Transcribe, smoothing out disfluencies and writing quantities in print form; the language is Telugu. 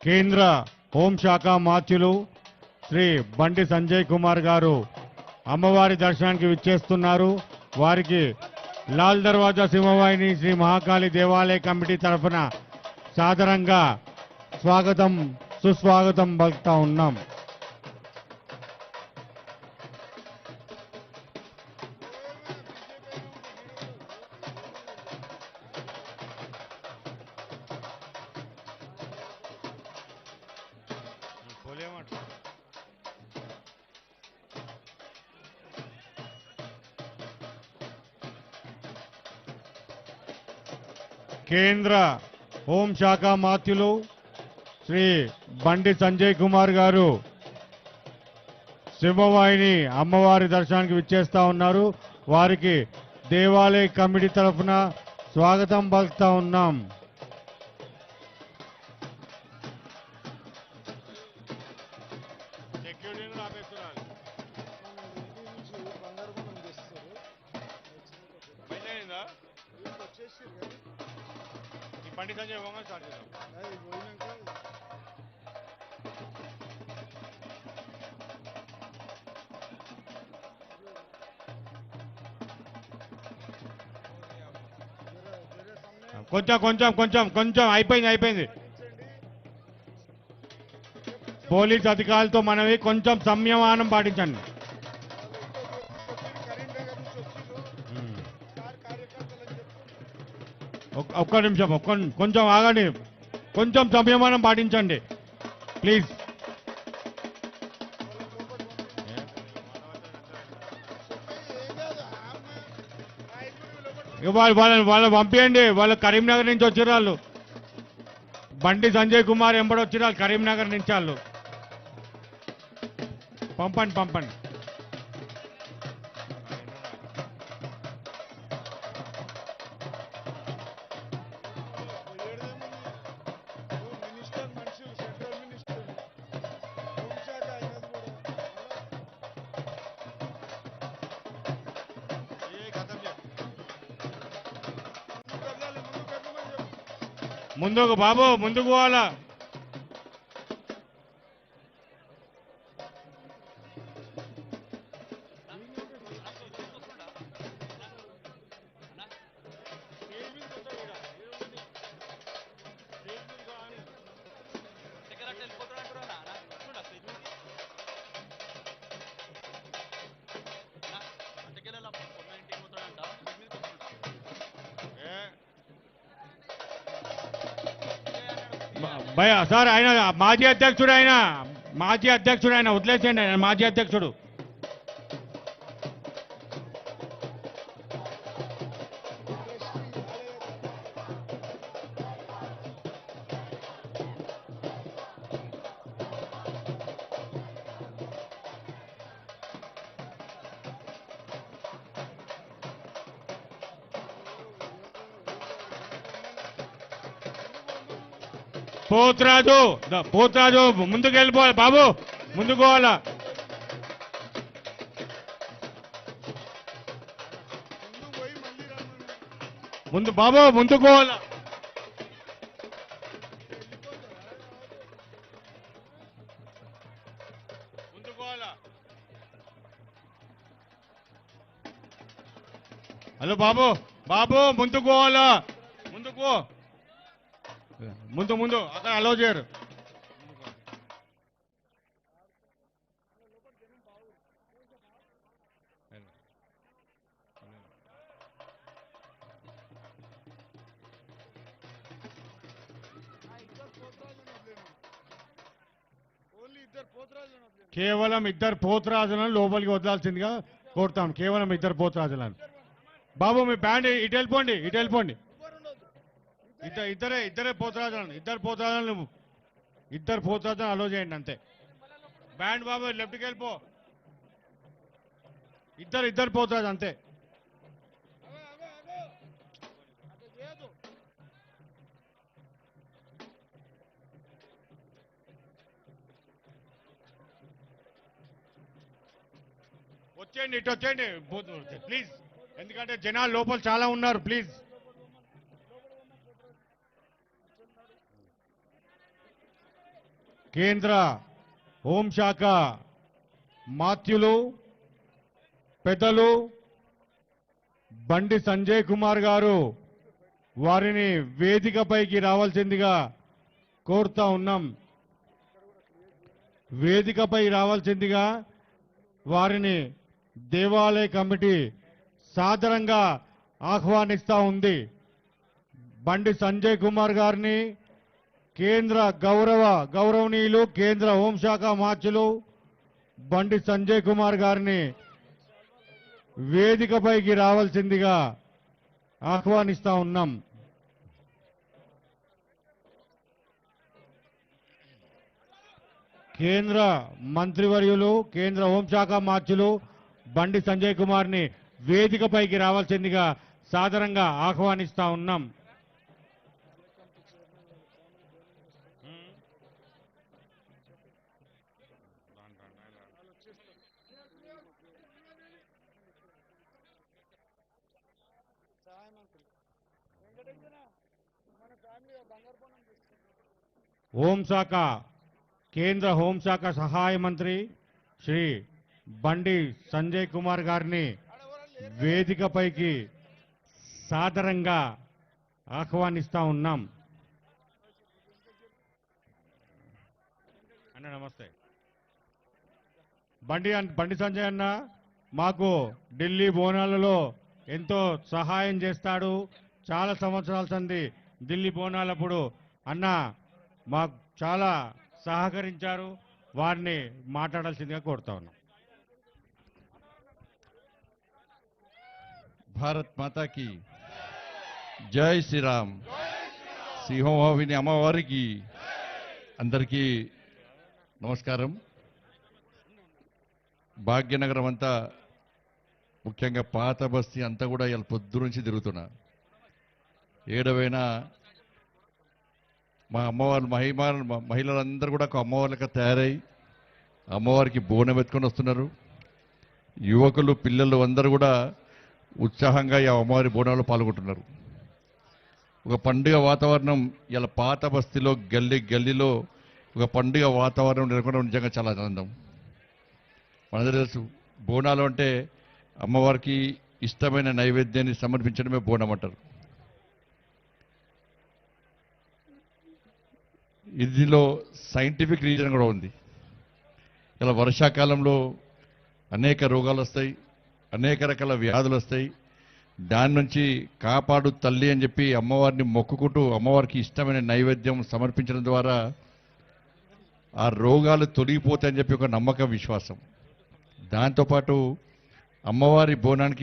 కేంద్ర హోంశాఖ మార్చులు శ్రీ బండి సంజయ్ కుమార్ గారు అమ్మవారి దర్శనానికి విచ్చేస్తున్నారు. వారికి లాల్ దర్వాజా సింహవాహిని శ్రీ మహాకాళి దేవాలయ కమిటీ తరఫున సాదరంగా స్వాగతం సుస్వాగతం పలుకుతా ఉన్నాం. కేంద్ర హోంశాఖ మాత్యులు శ్రీ బండి సంజయ్ కుమార్ గారు సింహవాహిని అమ్మవారి దర్శనానికి విచ్చేస్తా ఉన్నారు. వారికి దేవాలయ కమిటీ తరఫున స్వాగతం పలుకుతా ఉన్నాం. బండి సంజయ్ స్టార్ట్ చేద్దాం. కొంచెం కొంచెం కొంచెం కొంచెం అయిపోయింది. పోలీస్ అధికారులతో మనవి కొంచెం సంయమనం పాటించండి. ఒక్క నిమిషం కొంచెం ఆగండి. కొంచెం సంయమనం పాటించండి ప్లీజ్. వాళ్ళు పంపించండి. వాళ్ళు కరీంనగర్ నుంచి వచ్చిన వాళ్ళు, బండి సంజయ్ కుమార్ ఎంబడి వచ్చిన వాళ్ళు కరీంనగర్ నుంచి వాళ్ళు. పంపండి. ముందుకు బాబు, ముందుకు పోవాలా. భయ సార్, ఆయన మాజీ అధ్యక్షుడు, ఆయన వదిలేసేయండి. ఆయన మాజీ అధ్యక్షుడు. పోతరాజు ముందుకు వెళ్ళిపోవాలి బాబు, ముందుకు పోవాలా. బాబు ముందుకు పోవాలా. హలో బాబు ముందుకు పోవాలా. ముందు అక్కడ అలో చేయరు. కేవలం ఇద్దరు పోతురాజులను లోపలికి వదలాల్సిందిగా కోరుతాం. కేవలం ఇద్దరు పోతురాజులను. బాబు మీ బ్యాండ్ ఇటు వెళ్ళిపోండి. ఇద్దరే పోతురాజులను అలో చేయండి అంతే. బ్యాండ్ బాబు లెఫ్ట్కి వెళ్ళిపో. ఇద్దరు పోతురాజు అంతే. వచ్చేయండి, ఇటు వచ్చేయండి ప్లీజ్. ఎందుకంటే జనాలు లోపల చాలా ఉన్నారు. ప్లీజ్ కేంద్ర హోంశాఖ మాత్యులు పెద్దలు బండి సంజయ్ కుమార్ గారు వారిని వేదికపైకి రావాల్సిందిగా కోరుతా ఉన్నాం. వేదికపై రావాల్సిందిగా వారిని దేవాలయ కమిటీ సాదరంగా ఆహ్వానిస్తా ఉంది. బండి సంజయ్ కుమార్ గారిని కేంద్ర గౌరవనీయులు కేంద్ర హోంశాఖ మార్చులు బండి సంజయ్ కుమార్ గారిని వేదికపైకి రావాల్సిందిగా ఆహ్వానిస్తా ఉన్నాం. కేంద్ర మంత్రివర్యులు కేంద్ర హోంశాఖ మార్చులు బండి సంజయ్ కుమార్ని వేదికపైకి రావాల్సిందిగా సాదరంగా ఆహ్వానిస్తా ఉన్నాం. హోంశాఖ కేంద్ర హోంశాఖ సహాయ మంత్రి శ్రీ బండి సంజయ్ కుమార్ గారిని వేదికపైకి సాదరంగా ఆహ్వానిస్తా ఉన్నాం. అన్న నమస్తే. బండి సంజయ్ అన్న మాకు ఢిల్లీ బోనాలలో ఎంతో సహాయం చేస్తాడు. చాలా సంవత్సరాల సంది ఢిల్లీ బోనాలప్పుడు అన్న మాకు చాలా సహకరించారు. వారిని మాట్లాడాల్సిందిగా కోరుతా ఉన్నాం. భారత్ మాతాకి జై శ్రీరామ్. సింహవాహిని అమ్మవారికి అందరికీ నమస్కారం. భాగ్యనగరం అంతా ముఖ్యంగా పాత బస్తీ అంతా కూడా ఇలా పొద్దు నుంచి తిరుగుతున్నా. ఏడవైనా మా అమ్మవారు మహిళలందరూ కూడా ఒక అమ్మవార్లకి తయారై అమ్మవారికి బోనం ఎత్తుకొని వస్తున్నారు. యువకులు పిల్లలు అందరూ కూడా ఉత్సాహంగా ఈ అమ్మవారి బోనాల్లో పాల్గొంటున్నారు. ఒక పండుగ వాతావరణం ఇలా పాత బస్తీలో గల్లీలో ఒక పండుగ వాతావరణం నెలకొనడం నిజంగా చాలా ఆనందం. మనందరూ తెలుసు బోనాలు అంటే అమ్మవారికి ఇష్టమైన నైవేద్యాన్ని సమర్పించడమే బోనం అంటారు. ఇందులో సైంటిఫిక్ రీజన్ కూడా ఉంది. ఇలా వర్షాకాలంలో అనేక రోగాలు వస్తాయి, అనేక రకాల వ్యాధులు వస్తాయి. దాని నుంచి కాపాడు తల్లి అని చెప్పి అమ్మవారిని మొక్కుకుంటూ అమ్మవారికి ఇష్టమైన నైవేద్యం సమర్పించడం ద్వారా ఆ రోగాలు తొలగిపోతాయని చెప్పి ఒక నమ్మకం, విశ్వాసం. దాంతోపాటు అమ్మవారి బోనానికి